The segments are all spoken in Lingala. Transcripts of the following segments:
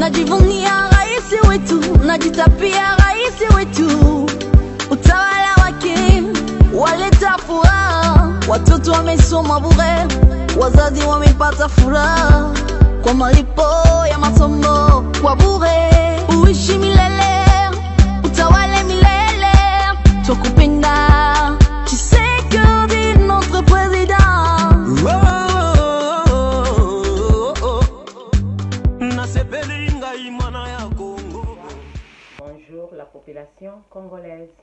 Najivunia rais wetu, najitapia rais wetu. Utawala wake waleta furaha, watoto wamesoma bure, wazazi wamepata furaha kwa malipo ya masomo kwa bure. Uishi milele, utawale milele, tukupenda. Tu sais que dit notre président. Bonjour la population congolaise.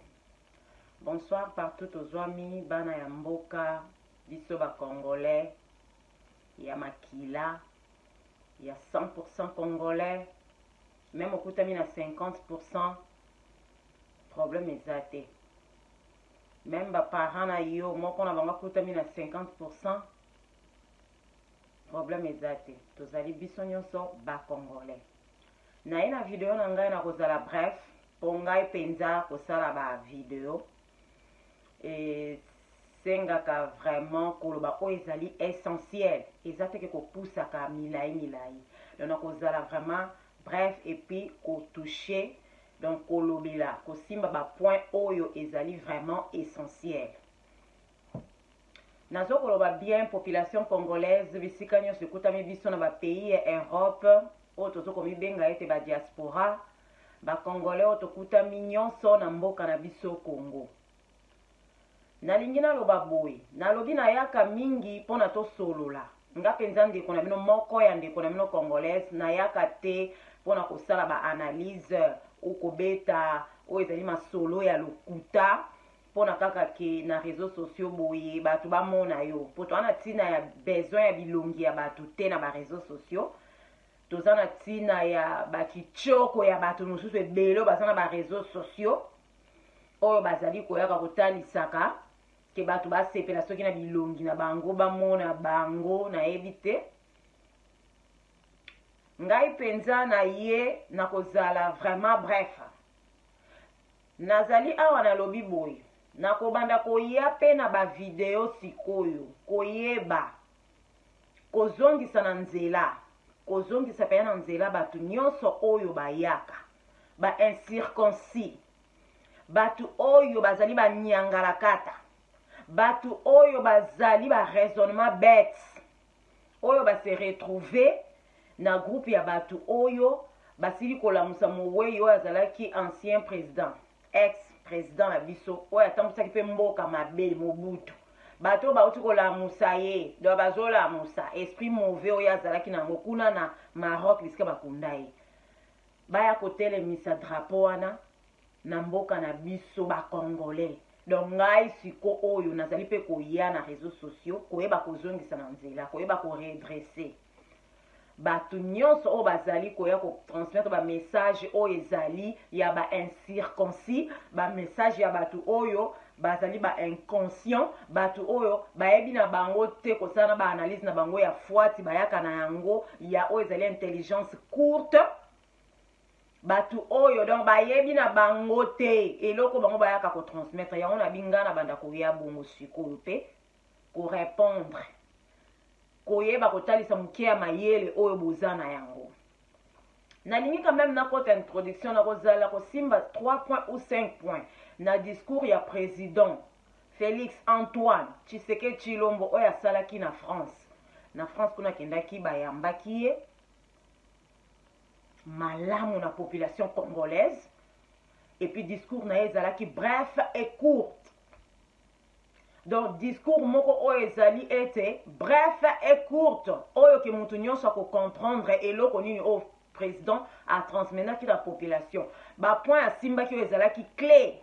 Bonsoir partout aux amis, bana ya mboka, biso ba congolais, ya makila, ya 100% congolais, même okutami na 50%, problème ezate. Même ba parents na yo, moko na bango kutami na 50%, problème ezate. Tozali biso nyonso ba congolais. Na ina video na ngai na kozala bref, po ngai penza kosala ba video. Et sengaka vraiment koloba o ezali essentiel. Ezate ke ko poussa ka milai. Donc kozala vraiment bref et puis ko toucher donc kolobela ko simba ba point oyo ezali vraiment essentiel. Nazo koloba bien population congolaise bisika nyonso ekutami biso na ba pays ya Europe. Oto zoko mibenga ete ba diaspora ba congolais oto kutami nyonso na mboka na biso Congo. Nalingi naloba boye, nalobi na yaka mingi pona to solola. Nga penza ndeko na bino moko ya ndeko na bino congolaise na yaka te pona kosala ba analyse ou kobeta o ezali masolo ya lokuta pona kaka ke na réseaux sociaux boye batu ba mona yo. Poto ana tina ya besoin ya bilongi ya batu te na ba réseaux sociaux. Tozana tina ya bakichoko ya batu mosusu ebelo bazana ba réseaux sociaux. Oyo bazali koyaka kotalisaka ke batu basepela soki na bilongi na bango bamona bango na ebite. Ngai penza na ye na kozala vraiment bref. Nazali awa na lobi boy. Na kobanda koya pe na ba video sikoyo. Koyeba. Kozongisa na nzela. Kozongisa pe na nzela batu nyonso oyo bayaka. Ba incirconcis. Batu oyo bazali ba nyangalakata. Batu oyo bazali ba raisonnement bête. Oyo ba se retrouver na groupe ya batu oyo basili kolamusa mowe yo azalaki ancien président, ex-président ya biso oyo atambusaki pe mboka mabe Mobutu. Batu bauti kolamusa ye, do bazolamusa esprit mauvais oyo azalaki nango kuna na Maroc bisika bakunda ye. Baya kotelemisa drapeau wana na mboka na biso ba congolais. Donc ngai siko oyo nazali pe koya na réseaux sociaux koyeba kozongisa na nzela koyeba ko redresser batu nyonso o bazali koya ko transmettre ba message o ezali ya ba incirconcis ba message ya batu oyo bazali ba inconscient batu oyo bayebi na bango te kosana ba analyse na bango ya fuati bayaka na yango ya o ezali intelligence courte. Batu oyo donc bayebi na bango te eloko bango bayaka ko transmettre yango na bingana banda koya bongo sikoyo pe ko répondre koyeba kotalisa mukia mayele oyo bozana yango. Nalingi quand même na kote introduction na kozala ko simba 3 points ou 5 points na discours ya président Félix Antoine Tshisekedi Tshilombo oyo asalaki na France. Na France kuna kendaki bayambaki ye malamu na population congolaise et puis discours na ezalaki bref et courte. Donc discours moko oyo ezali ete bref et courte oyo ke mutu nyonso ko comprendre eloko nini o président a transmetaki la population. Ba point ya simba ki ezalaki clé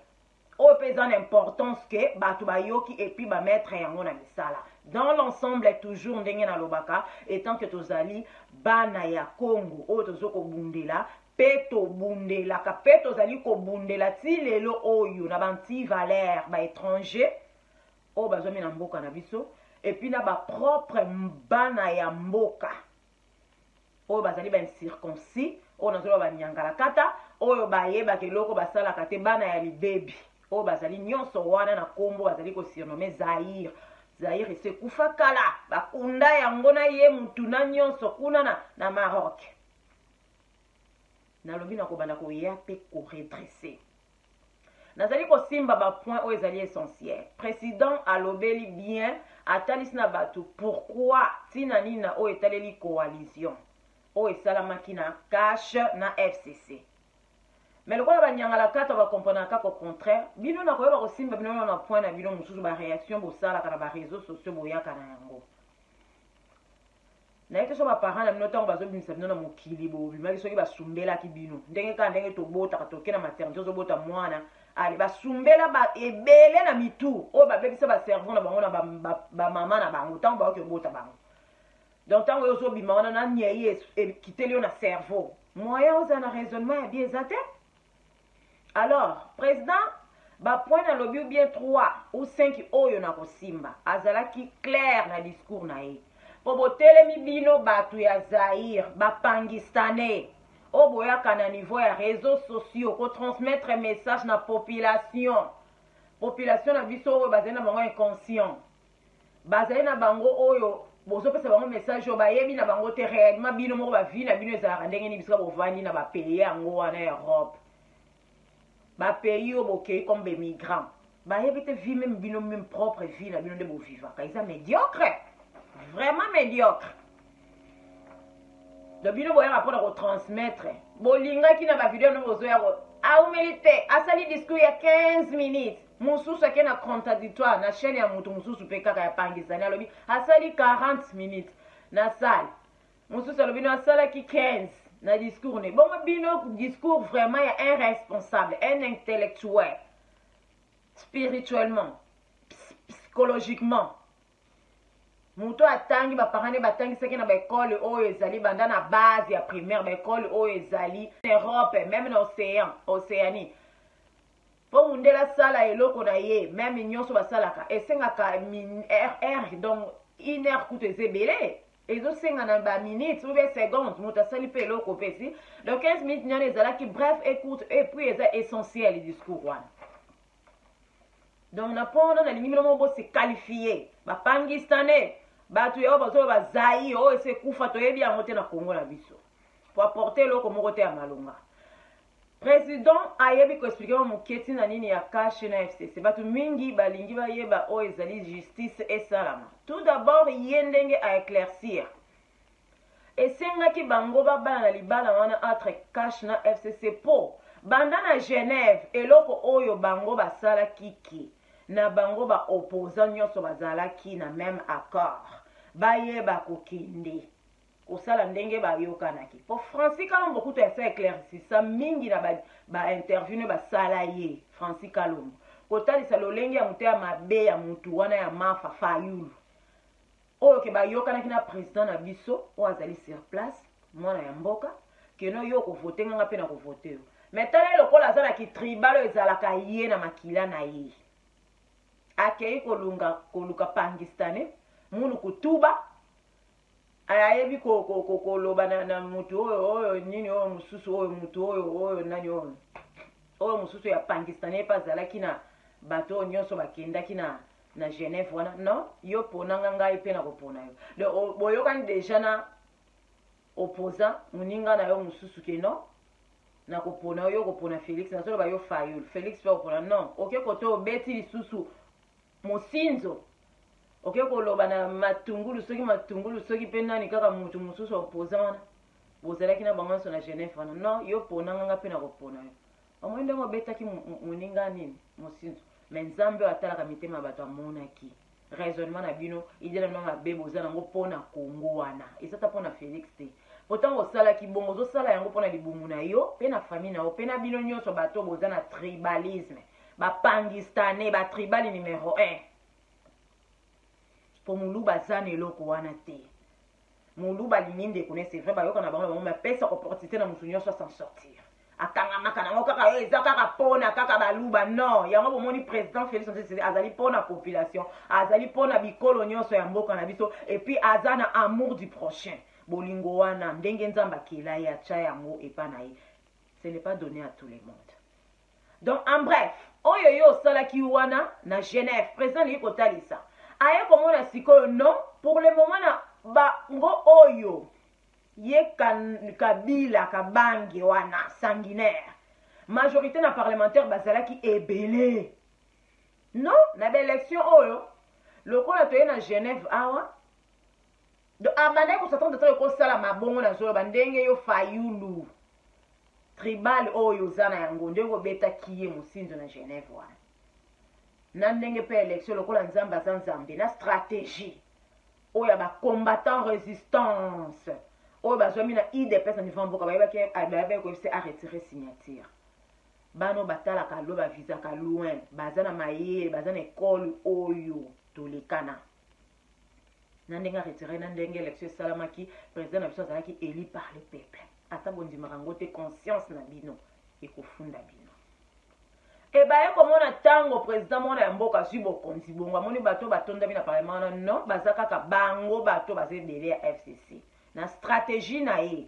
oyo pesa d'importance ke batu bayoki et puis ba mettre yango na misala. Dans l'ensemble est toujours ndenge na lobaka étant que tozali bana ya Congo oyo tozoko bundela peto bundela ka peto zali ko bundela ti lelo oyo na banti valeur ba étranger o bazomi na mboka na biso et puis na ba propre bana ya mboka oyo bazali ba incirconcis oyo nazolo ba nyangala kata oyo bayeba keloko basala kate bana ya libebi oyo bazali nyonso wana na kombo bazali ko surnommer Zaïre. Zaïre se kufa kala bakunda yango na ye mutu na nyonso kuna na Maroc. nalobi nakobanda koya mpe koredresse. Nazali kosimba ba point oyo ezali essentiel. Président alobeli bien atalisi na bato pourquoi tina nini na oyo etaleli coalition oyo esalamaki na cash na FCC. Mais lokola banyangala kata bakomprendre kaka au contraire, bino na koyeba kosimba bino na point na bino mosusu ba réaction bosalaka na ba réseaux sociaux boyaka na yango. Na ete so ba parents na bino tango bazobimisa bino na mokili bobimaki soki basumbelaki bino ndenge ka ndenge tobotaka toke na maternité ozobota mwana ali basumbela ba ebele na mitu oyo babebisa ba cerveau na bango na ba mama na bango tango baoki obota bango. Donc tango oyo ozobima wana na nyei ekiteli yo na cerveau moyen oza na raisonnement ya bien eza te. Alors président bapoint na lobi ou bien 3 ou 5 oyo na kosimba azalaki clair na discours na ye po botelemi bino bato ya Zaïre bapangistanais o boyaka na niveau ya réseaux sociaux ko transmettre message na population na biso oyo bazali na bango inconscient bazali na bango oyo bozopesa bango message oyo bayebi na bango te réellement bino moko bavi na bino ezalaka ndenge nini bisika bovandi na bapays yango wana Europe bapays oyo bokei comme bemigrants bayebi te vi même bino même propre vie na bino nde bovivaka eza médiocre, vraiment médiocre. Donc bino boyaka mpona kotransmettre bolingaki na bavideo no bozoya ko aumeli te asali discours ya 15 minutes mosusu ake na contradictoire na chaîne ya moto mosusu mpe kaka ya pangisani alobi asali 40 minutes na sale mosusu alobi no asalaki 15 na discours ne bongo bino discours vraiment ya un responsable, un intellectuel, spirituellement, psychologiquement. Muto atangi baparane batangi seke na baekole oyo ezali banda na base ya primaire baekole oyo ezali en Europe même na Océanie. Po mundela sala eloko na ye même nyonso basalaka esengaka donc 1 heure kutu ezebele ezosenga na ba minutes ou bien secondes muto asali pe eloko pesi donc 15 minutes nyane ezalaki bref écoute et puis eza essentiel le discours wana. Donc na pona na limino mo bo se qualifier bapangistanais batu yo bazo bazai o ese kufa toyebi yango te na Congo na biso pour apporter loko moko te ya malonga. Président ayebi ko expliquer mo muketi na nini ya cash na FCC batu mingi balingi bayeba o ezali justice et salama. Tout d'abord yendenge a éclaircir esengaki bango babala na libala wana entre cash na FCC po banda na Genève eloko oyo bango basala kiki na bango ba opposant nyonso bazalaki na même accord bayeba kokende kosala ndenge bayokanaki po Francis Kalombo kutu esa éclaircissa mingi na ba interview basala ye Francis Kalombo kotalisa lolenge ya mutu ya mabe ya mutu wana ya mafa fayulu oyo ke bayokanaki na président na biso oyo azali sur place mwana ya mboka keno yo kovote nganga mpe na kovote yo metala lokola azalaki tribal oyo ezalaka ye na makila na ye akei koluka pangistanais munu kutuba ayebi koloba na mutu oyo nini oyo mususu oyo mutu oyo nani oyo mususu ya pangistanais pa azalaki na bato oyo nyonso bakendaki na Genève wana non yo ponanga ngai mpe na kopona yo donc boyokani déjà na opposant muninga na yo mususu ke non na kopona yo kopona Félix na solo ba yo Fayulu Félix pa kopona non oke koto beti lisusu mosinzo oke koloba na matungulu soki pe nani kaka mutu mususu opposant wana bozalaki na bango na Genève wana non yo ponanga nga mpe na kopona yo omwende mo betaki muninga nini mosinzo mais nzambe atalaka mitema bato amonaki raisonnement na bino idela no mabe boza nango mpona Kongo wana ezata mpona Félix te pourtant osalaki bongo ozosala yango mpona libumu na yo mpe na famille na yo mpe na bino nyonso bato boza na tribalisme bapangistanais batribali numéro 1 po mulu baza na eloko wana te mulu balingi ndeko ne c'est vrai bayoka na bango na bango bapesa opportunité na mosu nyonso s'en sortir akangamaka nango kaka yo eza kaka mpona kaka baluba non yango bomoni président Félix azali mpona population azali mpona bikolo nyonso ya mboka na biso et puis aza na amour du prochain bolingo wana ndenge nzambe akela ye atya yango epa na ye ce n'est pas donné à tout le monde. Donc en bref oyo yo osalaki wana na Genève président alingi kotalisa aye komona sikoyo non pour le moment na bango oyo ye Kabila Kabange wana sanguinaire majorité na parlementaire bazalaki ebele non na ba élection oyo lokola toye na Genève awa donc abandaki kosatanda to ekosala mabongo na zolo bandenge yo fayulu tribal oyo oza na yango ndenge obetaki ye mosinzo na Genève wana na ndenge mpe élection lokola nzambe aza nzambe na stratégie oyo ya bacombattant résistance oyo bazwami na idps na niveau mboka bayebaki koyebisa arretire signature bano batalaka lo bavizaka loin baza na mayele baza na ekole oyo tolekana na ndenge arretire na ndenge élection esalamaki président na biso azalaki élu par le peuple ata bondimaka ngo te conscience na bino ekofunda bino ebaye komona ntango président mona ya mboka azwi bokonzi bongo amoni bato batonda bino na parlement wana non baza kaka bango bato baza ebele ya FCC na stratégie na ye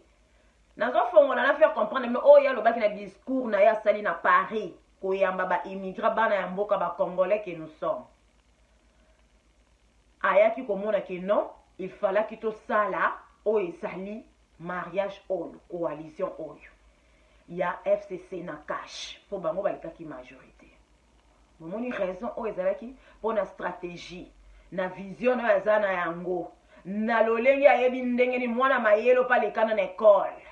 nazofongola na faire comprendre mais oyo alobaki na discours na ye asali na Paris koyamba baimmigrant bana ya mboka bacongolais que nous sommes ayaki komona ke non il falaki tosala oyo ezali mariage oyo coalition oyo ya FCC na cash po bango balikaki majorité momoni raison oyo ezalaki mpona stratégie na vision oyo eza na yango na lolenge ayebi ndenge ni mwana mayelo pa lekana na ekole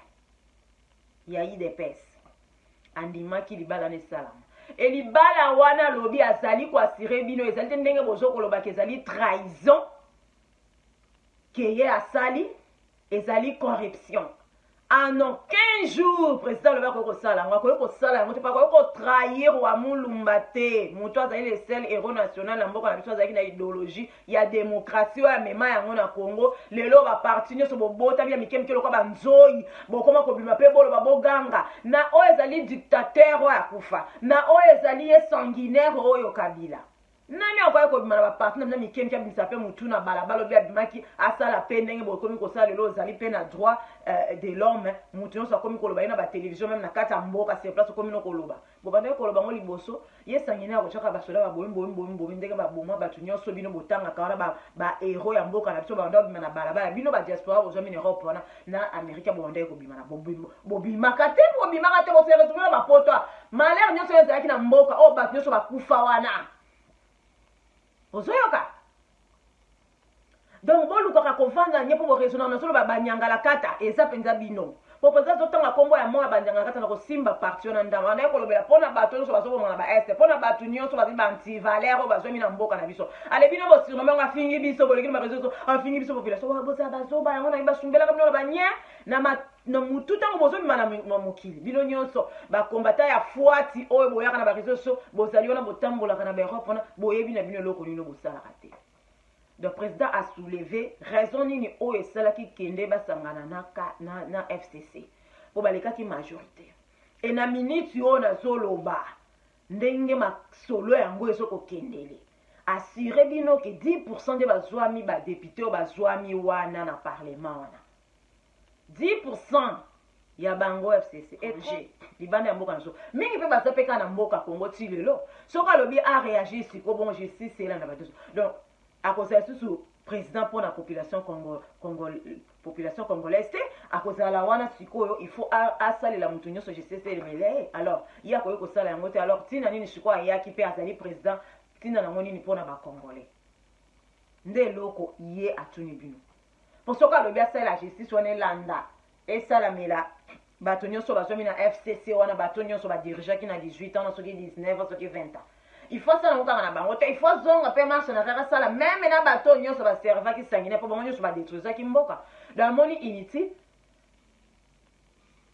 ya idps andimaki libala na esalama elibala wana lobi azali koasire bino ezali te ndenge bozokolobaka ezali trahison ke ye asali ezali corruption en aucun jour président lobi akoki kosala yango akoki kosala yango te mpe akoki kotrahir wa mulumba te moto azali le seul héros national na mboka na biso azalaki na idéologie ya démocratie oyo amema yango na Congo lelo baparti nyonso bobota bia mike mike lokola banzoi bokoma kobima mpe boloba boganga na oyo ezali dictateur oyo akufa na oyo ezali ye sanguinaire oyo Kabila nani akoki kobima na baparti na mike mike abimisa mpe motu na balabala obi abimaki asala mpe ndenge bokomi kosala lelo ozali mpe na droit de l'homme motu nyonso akomi koloba ye na batélévision meme na kati ya mboka sur place okomi no koloba bobandaki koloba ngo liboso ye sanguinaire akotiaka basoda babomi ndenge baboma bato nyonso bino botangaka wana bahéros ya mboka na biso babanda kobima na balabala bino badiaspora bozwami na Europe wana na Amérique bobandaki kobima na bobimaka te boseretrouve na bapoto malheur nyonso oyo ezalaki na mboka oyo bato nyonso bakufa wana ozoyoka donc bolukaka kovanda nye mpo boraisonner na solo banyangala kata eza mpenza bino po mpenza zotanga kombo ya moya banyangala kata na kosimba parti yo na ndambo anaye kolobela mpona bato nyonso bazoboma na baeste mpona bato nyonso bazali bantivalere oyo bazwami na mboka na biso ale bino bosirnome yango afingi biso boleki na bareseau afingi biso population bozala bazoba yango na basumbelaka bino na banye na mutu ntango bozobima na mokili bino nyonso bakombata ya fwati oyo boyaka na bareseau bozali wana botambolaka na baeurope wana boyebi na bino eloko nino bosalaka te. Le président a soulevé raison nini oyo esalaki kende basangana na FCC po balekaki majorité et na minute oyo nazoloba ndenge masolo yango ezokokendele assuré bino ke 10% de bazwami badepute oyo bazwami wana na parlement wana 10% ya bango FCC et libanda ya mboka naso mingi mpe baza mpe kaka na mboka Congo ti lelo soki alobi aréagir siko bon justice elanda bato donc akozala susu président pour la population population congolaise te akozala wana sikoyo il faut asalela mutu nyonso justice elemele alors ye akoki kosala yango te alors ntina nini sikoyo ayaki mpe azali président ntina nango nini mpona bacongolais nde eloko ye atuni bino po soki alobi asalela justice wana elanda esalamela bato nyonso bazwami na FCC wana bato nyonso badirigeaki na 18 ans soki 19 soki 20 ans il faut ça na kaka na bango te il faut zonga pe marche na kaka sala même na bato nyonso ba servaki sanguinaire po bango nyonso ba détruisaki mboka dans moni inutile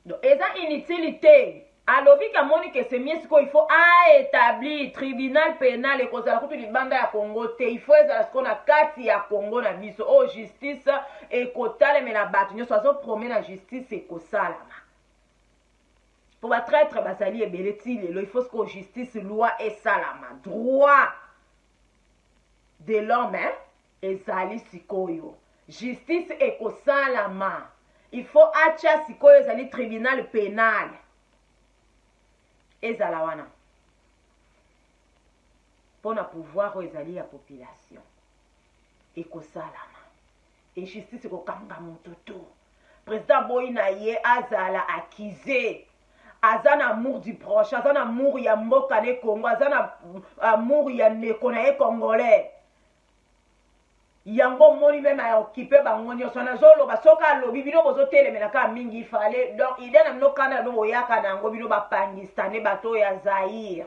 donc eza inutilité alobi ka moni que c'est mieux il faut établir tribunal pénal et kozala kutu libanda ya Congo te il faut ezala ce qu'on a kati ya Congo na biso o justice et kotale mais na bato nyonso azo promener na justice et kosalama pour ba traître basali ebele ti lelo il faut que justice loi et salama droit de l'homme ezali sikoyo justice et kosalama il faut acha sikoyo ezali tribunal pénal ezala wana pona pouvoir oyo ezali ya population ekosalama et justice ekokanga moto to président boyi na ye azala accusé aza na amour du proche aza na amour ya mboka ne Congo aza na amour ya ndeko na ye congolais yango moni meme aokipe bango nyonso nazoloba soki alobi bino bozotelemela kaka mingi ifale donc ide na bino kana bino boyaka na yango bino bapangistane bato ya Zaire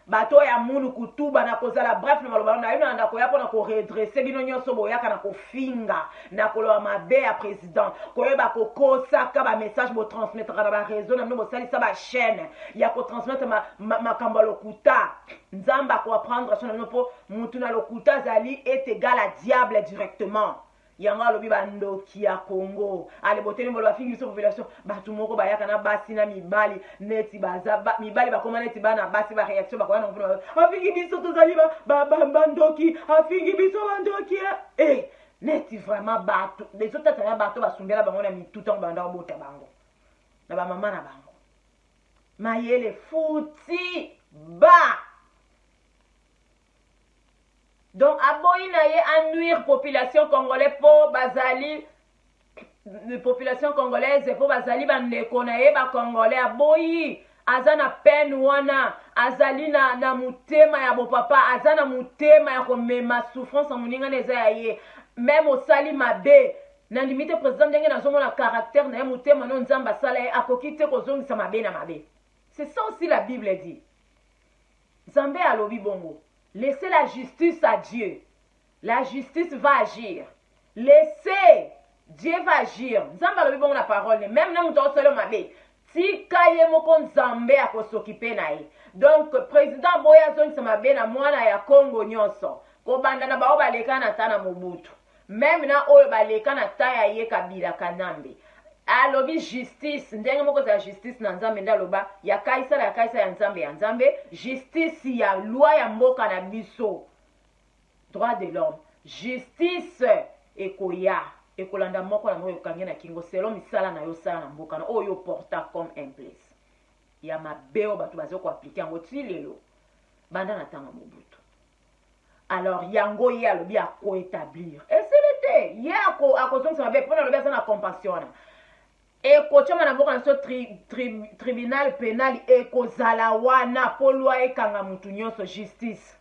bato ya munu kutuba na kozala bref na maloba na yo na ndako ya mpona koredresse bino nyonso boyaka na kofinga na koloba mabe ya président koyeba kokosaka bamessage botransmettraka na bareseau na bino bosalisa bachaîne ya kotransmettre makambo ya lokuta nzambe akoaprendre so na bino mpo mutu na lokuta azali est égal à diable directement yango alobi bandoki ya Congo ale boteni mbolo bafingi biso population bato moko bayaka na basi na mibali neti baza mibali bakoma neti bana basi ba réaction bakoya na mpona afingi biso tozali bandoki afingi biso bandoki neti vraiment bato lezotatana bato basumbela bango na mituta ngo banda kobota bango na bamama na bango mayele futi ba. Donc, aboyi na ye annuire population congolaise pour bazali population congolaise pour bazali bandeko na ye ba congolais aboyi aza na peine wana azali na mutema ya bopapa aza na mutema ya komema souffrance moninga neza ya ye même osali mabe na limite président ndenge nazomona caractère na ye mutema no nzamba sala ye akoki te kozongisa mabe na mabe. C'est ça aussi la Bible dit. Nzambe alobi bongo. Laissez la justice à Dieu. La justice va agir. Laissez. Dieu va agir. Nzambe alobi bongo na parole. Même na muto solo mabe. Tika ye moko nzambe akosokipe na ye. Donc président boya zongi mabe na mwana ya Congo nyonso. Kobanda na bao baleka na tana Mobutu. Même na oyo baleka na taya ye Kabila Kanambe. Alobi justice ndenge moko za justice na nzambe ndaloba ya kaisa ya nzambe ya nzambe justice ya loi ya mboka na biso droit de l'homme justice ekoya ekolanda moko na moko yokange na kingo selon misala na yo sala na mboka na oyo porta comme un place ya mabeo bato bazoko appliquer yango ti lelo banda na tanga Mobutu. Alors yango ye alobi ako établir et c'est l'été ye ako zongi mabe pona alobi asa na compassion na ekochama na mboka na so tribunal pénal ekozala wana po loi ekanga mutu nyonso justice.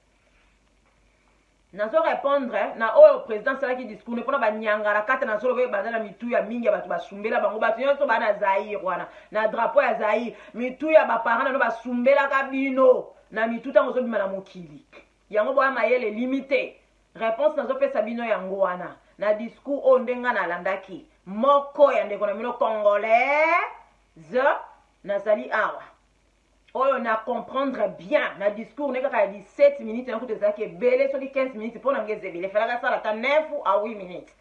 Nazo répondre na oyo président salaki discours ne pona banyangala kata na solo be bazala mitu ya mingi bato basumbela bango bato nyonso bana Zaire wana na drapeau ya Zaire mitu ya baparana no basumbela kabino na mitu tango zo bima na mokili yango boya mayele limité réponse nazo pesa bino yango wana na discours o ndenga na landaki moko ya ndeko na mino congolaise nazali awa oyo na comprendre bien na discours ne kaka 17 minutes na kutezaki ebele soki 15 minutes pona ngeze ebele falaka sala ta 9 à 8 minutes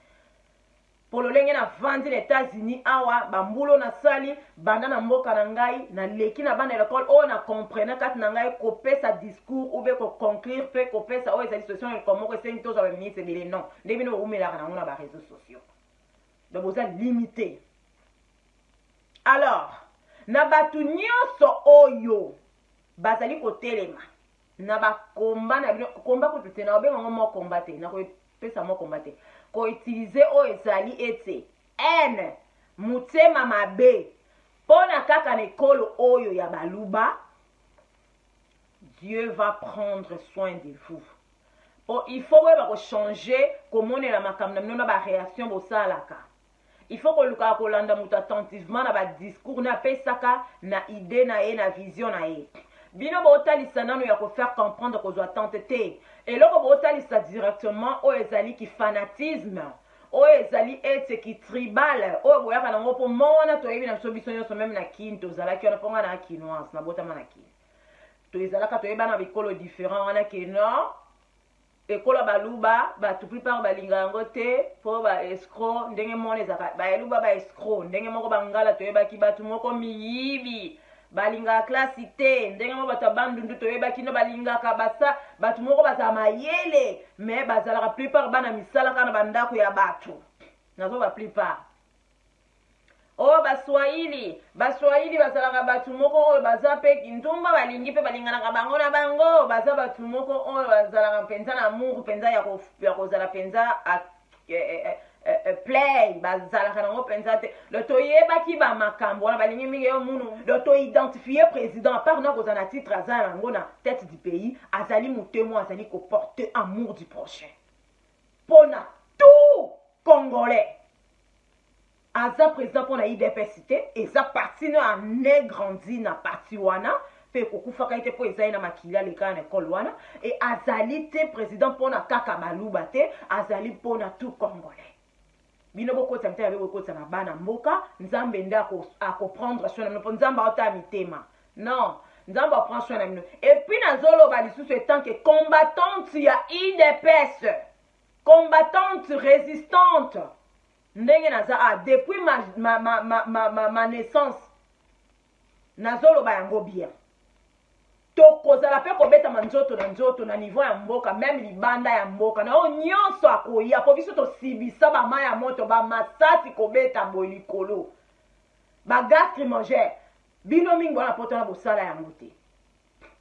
pour lolenge na vandi les États-Unis awa bambulo na sali banda na mboka na ngai na leki na bana l'école oyo na comprendre kati na ngai kopesa discours ou be ko conclure pe kopesa oyo ezali situation ya komoko esengi toza ba minutes ebele non ndebino omelaka na ngona ba réseaux sociaux. Donc vous êtes limité. Alors, na batu nyonso oyo bazali kotelema na ba komba na bino komba ko tutena obenga ngo komba te na ko pesa mo komba te ko utiliser o ezali ete n mutema mabe pona kaka na ekolo oyo ya baluba Dieu va prendre soin de vous. Oh, il faut que changer comment la makamna na ba réaction bosalaka. Il faut que luka kolanda mutu attentivement na ba discours na pesaka na idée na ye na vision na ye. Bino botalisa nanu ya ko faire comprendre ko zo attente et loko botalisa directement o ezali ki fanatisme o ezali ete ki tribal o boyaka na ngopo mona to yebi na biso nyonso même na kinto zalaki ona ponga na kinoise na botama na kin to ezalaka to yeba na bikolo différent wana ke non ekolo baluba batu plupart balinga yango te po ba escroc ndenge mona ezaka ba eluba ba escroc ndenge moko bangala to yebaki batu moko miyibi balinga classe te ndenge moko batu bandundu to yebaki no balingaka basa batu moko baza mayele mais bazalaka plupart bana misala kana bandako ya batu nazo ba plupart o baswahili bazalaka batu moko oyo baza pe kintumba balingi pe balinganaka bango na bango baza batu moko oyo bazalaka mpenza na amour mpenza ya kozala mpenza play bazalaka nango mpenza te lo toyebaki bamakambo wana balingi mingi yo munu lo toidentifie président à part na kozala na titre aza yango na tête du pays azali motemo azali koporte amour du prochain mpona tout congolais aza président mpona idps te eza parti no ane grandi na parti wana mpe kokufaka ye te mpo ezali na makili alekana na ekole wana e azali te président mpona kaka baluba te azali mpona tout congolais bino bokotisa mitema be bokotisa na bana mboka nzambe nde akoprendre soin na bino mpo nzambe aotala mitema non nzambe aprendre soin na bino epuis nazoloba lisusu etanke combattante ya idps combattante résistante ndenge naza depuis ma naissance nazoloba yango bien tokozala mpe kobetama nzoto na niveau ya mboka meme libanda ya mboka na oyo nyonso akoya po biso tosibisa bama ya moto bamasasi kobeta boye likolo bagas trimogere bino mingi bona poto na bosala yango te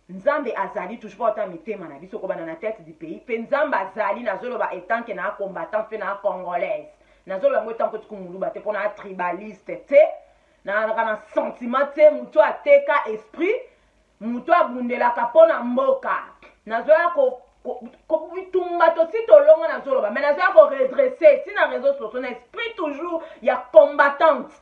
nzambe azali toujours po ata mitema na biso kobana na tête du pays mpe nzambe azali nazoloba etanke na combattant mpe na congolaise nazoloba yango etanke tukumuluba te mpona tribaliste te nazalaka na sentiment te moto ateka esprit moto abundelaka mpona mboka nazoya kobitumba tosi tolonga nazoloba me nazoya koredresse ti na réseau sociaux na esprit toujours ya combattante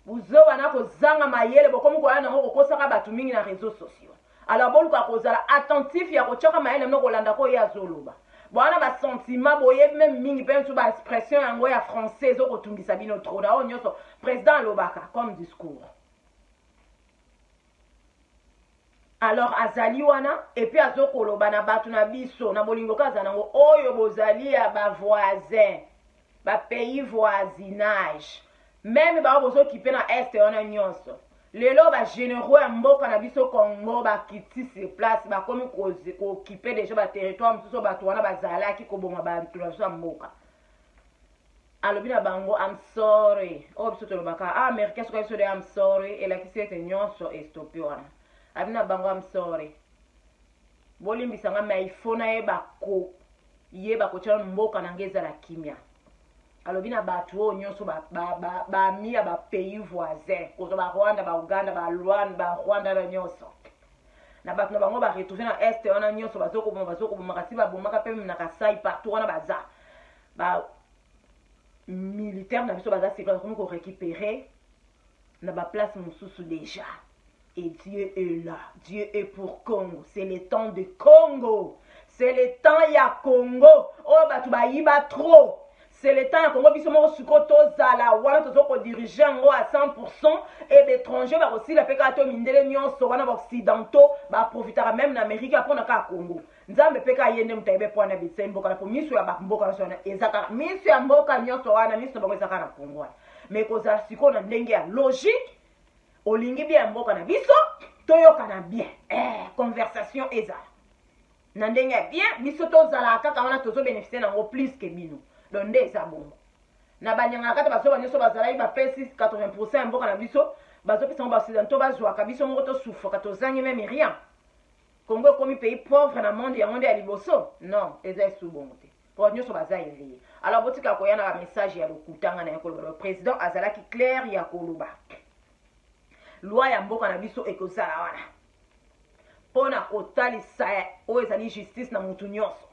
buzoba na kozanga mayele bokomi koya nango kokosaka bato mingi na réseau sociaux alors boluka kozala attentif ya kotyaka mayele mino kolanda ko ye azoloba bwana basentiment boyebi meme mingi mpe mosusu baexpression yango ya français ezokotungisa bino tro na oyo nyonso président alobaka comme discours alors azali wana epuis azokoloba na bato na biso na bolingo kaza nango oyo bozali ya bavoisin bapays voisinage meme bao bozokipe na este wana nyonso lelo bagénéraux ya mboka na biso congo bakiti sur place bakomi kokipe deja baterritoire mosusu bato wana bazalaki koboma bato na biso ya mboka alobi na bango am sorry oyo biso tolobaka américain soka biso de am sorry elakisi ete nyonso estope wana abi na bango am sorry bolimbisanga me ifo nayeba kotyala mboka nange ezala kimia alobi na bato oyo nyonso bami ya bapays voisin kozwa barwanda bauganda barwanda na nyonso na bato na bango baretrouve na este wana nyonso bazokoboma kasi babomaka mpe na kasai partout wana baza militaire na biso baza sécurité komi korécupérer na baplace mosusu déjà et Dieu est là Dieu est pour Congo c'est le temps de Congo c'est le temps ya Congo oyo bato bayiba trop c'est le temps ya Congo biso moko siko tozala wana tozokodirige yango à 100% et l'étranger bakosila mpe kaka to mindele nyonso wana baoccidentaux baprofitaka même na amérique apona kaka Congo nzambe mpe kaka ye nde moto ayebi po wana bisa mboka na po miso ya bamboka nyonso wana eza kaka miso ya mboka nyonso wana miso na bango eza kaka na Congo wana mais kozala sikoyo na ndenge ya logique olingi bien ya mboka na biso toyokana bien conversation ezala na ndenge ya bien biso tozala kaka wana tozobénéficie nango plus ke bino donc nde eza bongo na banyangana kati bazoba nyonso bazalaki bapesi 80% ya mboka na biso bazopesango baoccidentaux bazwaka biso moko tosufaka tozangi meme rien Congo ekomi pays pauvre na monde yango nde ya liboso non eza esu bongo te po nyonso baza éveillé alors botika koya na bamessage ya lokutanga na ya koloba le président azalaki clair ya koloba loi ya mboka na biso ekozala wana mpona kotalisa oyo ezali justice na motu nyonso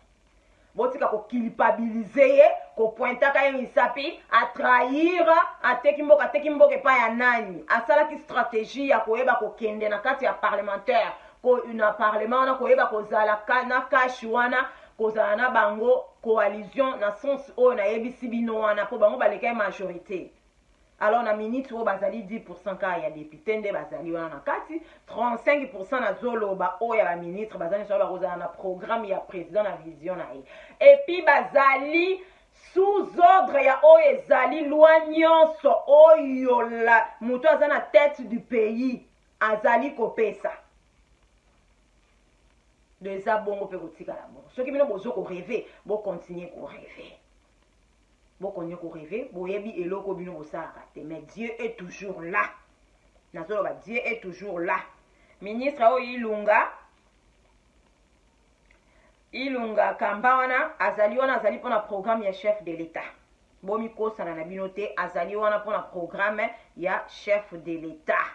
botika kokilpabilize ye kopointaka ye misapi atrahira ateki mboka epai ya nani asalaki stratégie ya koyeba kokende na kati ya parlementaire na parlement wana koyeba kozala na kashi wana kozala na bango coalition na sens oyo nayebisi bino wana mpo bango baleka ye majorité alors na minute oyo bazali 10% kaka ya député nde bazali wana na kati 35% na zoloba oyo ya baministre bazali nyonso bakozala na programme ya président na vision na ye epuis bazali sous ordre ya oyo ezali loi nyonso oyo la moto aza na tête du pays azali kopesa eza bongo mpe kotikala bongo soki bino bozo koreve bokontinue koreve bokonye koreve boyebi eloko bino bosalaka te mais Dieu est toujours là nazoloba Dieu est toujours là ministre oyo ilunga kamba wana azali mpona programme ya chef de l'état bomi kosana na bino te azali wana mpona programme ya chef de l'État.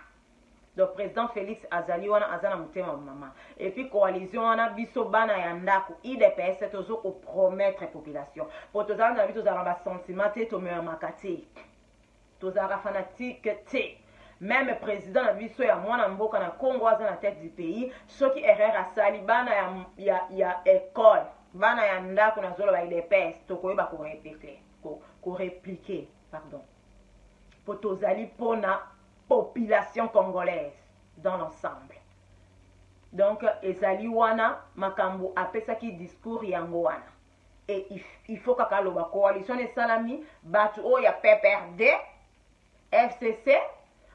Donc président Félix azali wana aza na motema mama. Et puis coalition wana biso bana ya ndako IDPS tozo ko promettre population. Po tozala na biso za ba sentiment te to me makati. Tozala fanatique te. Même président na biso ya mwana mboka na Congo aza na tête du pays, soki erreur asali bana ya école, bana ya ndako na zolo ba IDPS to koyeba ko répliquer, pardon. Po tozali pona population congolaise dans l'ensemble. Donc ezali wana makambo apesaki discours yango wana. Et il faut kaka loba coalition de salami batu o ya PPRD FCC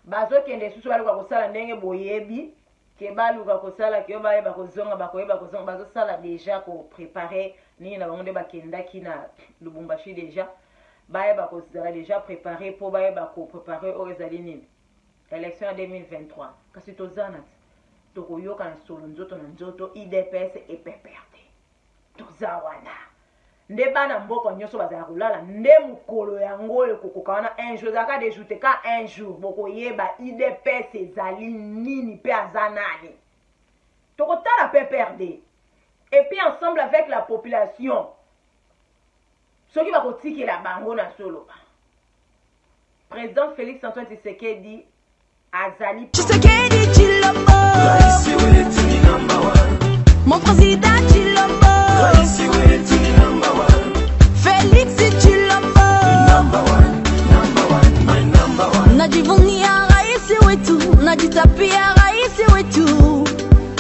bazo kende susu baluka kosala ndenge boyebi ke baluka kosala ke bayeba kozonga bakoyeba kozonga bazo sala déjà ko préparer ni na bango nde bakendaki na Lubumbashi déjà bayeba kozala déjà préparer po bayeba ko préparer o ezali nini élection 2023 kasi tozana tokoyoka na solo nzoto na nzoto IDPS et PPRD tozawana nde bana mboko nyonso bazala kolala nde mukolo yango ekokoka wana un jour zaka déjoute ka un jour bokoyeba IDPS ezali nini pe aza nani tokotala PPRD et puis ensemble avec la population soki bakotikela bango na solo président Félix Antoine Tshisekedi azali Tshisekedi Chilombo mon président Chilombo Félix Chilombo najivunia rais wetu, najitapia rais wetu,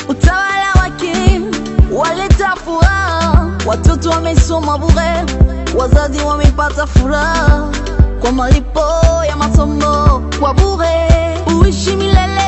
utawala wake waleta furaha, watoto wamesoma bure, wazazi wamepata furaha kwa malipo ya masomo kwa bure, uishi milele